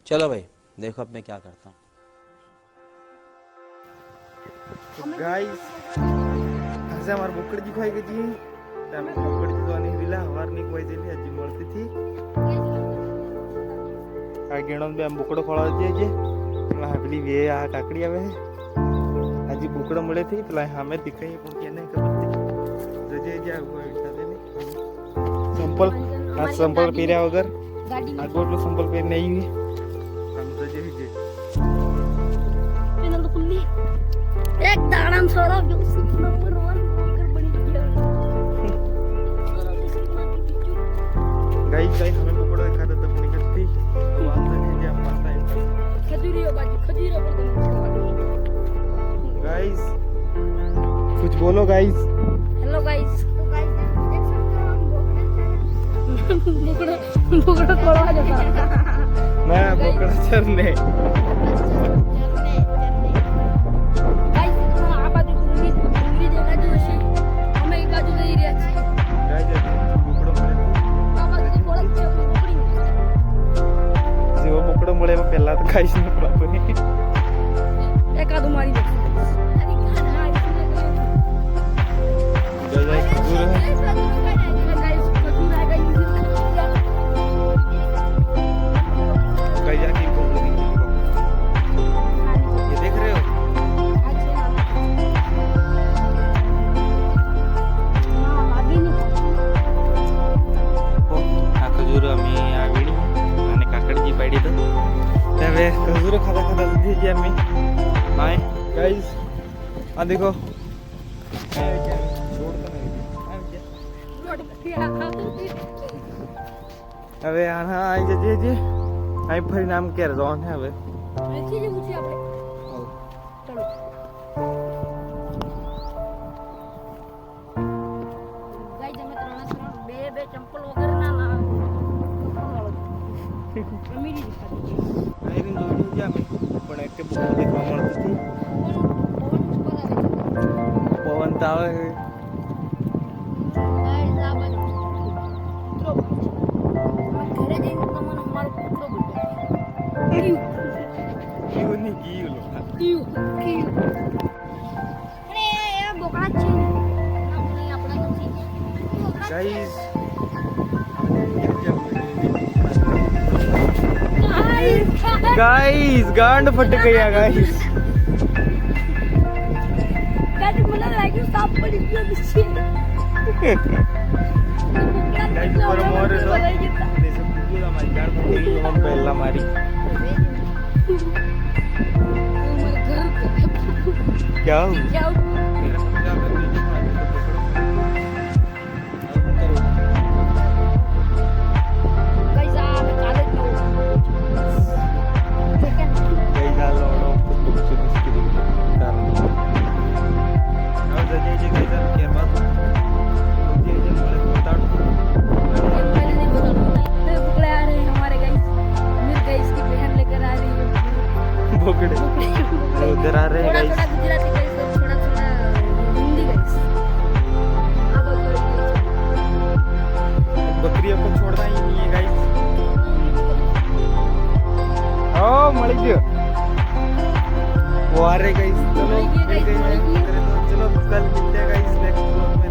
चलो भाई देखो अब मैं क्या करता हूँ। गाइस આજે અમાર બોકડજી ખોઈ ગઈ હતી તમે બોકડજી તો નહીં દિલા હવારની ખોઈ દેલી હજી મળતી થી આ ગેણો બે બોકડો ખોળા દે છે પેલી વે આ કાકડી આવે હજી બોકડો મળે થી પેલા સામે દેખાય પણ કે નહીં ખબર જજે જે આવું વિચારતે નહીં સંપલ આ સંપલ પહેર્યા વગર આ ગોટલો સંપલ પહેર નહીં આમ તો જે છે પેનલ તો ખુલ્લી એક દાણામ સોરો જો નંબર 1 સ્પીકર બની ગયો ગાઈસ ગાઈસ हमें पकड़ो खादा तब निकलती वांदा नहीं जे पाता है खजूरियो बाजू खजूरियो पर गाइस कुछ बोलो गाइस हेलो गाइस तो गाइस देख सकते हो हम बोकड़ा बोकड़ा कोड़ा जाता ना बोकड़ा चरने गाइस आ बाजू डूंगी जगह जो છે અમે એક બાજુ જઈ રહ્યા છીએ गाइस बोकड़ो મળે આ બાજુ તો કોળા છે બોકડી જેવો બોકડો મળે એમાં પહેલા તો ખાઈશ ને બાપુને એકાદું મારી દે गाइस खजूर है गाइस आके बोल रही ये देख रहे हो આ ખજૂર અમે આવીડી અને કાકડજી પાડી તો હવે ખજૂર ખાતા ખાતા દીધી છે અમે બાય ગાઈસ આ દેખો હવે આના આવી જજે જે અહીં ફરીને આમ ક્યારે જવાનું છે હવે અહીંથી જવું છે આપણે ચલો ગાઈસ અમે ત્રણ બે ચંપલ વગર ના અમીરી દેખાતી છે આયરીન જોડી છે અમે પણ એક બહુ દેખવા મળતું હતું પવન તો આવે ગાઈસ આ બાજુ કૂતરો ઘરે જઈને તમને અમારો કૂતરો બોલ્યો કેવું નહીં ગયું લોકો ક્યુ ક્યુ અરે એ બોકડા છે આપણે આપણા નથી ગાઈસ गाइस गांड फट गया गाइस गाइस મને લાગ્યું સાપ પડી ગયો નીચે गाइस पर मोर तो ये सब वीडियो हमारी गांड फट गई हम पहला मारी क्या हो क्या मेरा पूजा कर दीजिए हमारे को पकड़ो गाइस आ काले लो सेकंड गाइस आ लोड़ो कुछ इसकी कारण अब जजे गाइस के बाद ये जे मोले बता मैंने नहीं बोला बुकड़े आ रहे हैं हमारे गाइस अमीर गाइस की बहन लेकर आ रही है बोकड़े उधर आ रहे हैं थोड़ा गाइस थोड़ा गुजराती गाइस थोड़ा थोड़ा हिंदी गाइस अब बकरियों को छोड़ना ही नहीं है गाइस ओ मળી ગયો वो आ रहे गाइस चलो मળી ગઈ guys, मिल गई મળી ગઈ. चलो कल मिलते हैं गाइस नेक्स्ट व्लॉग में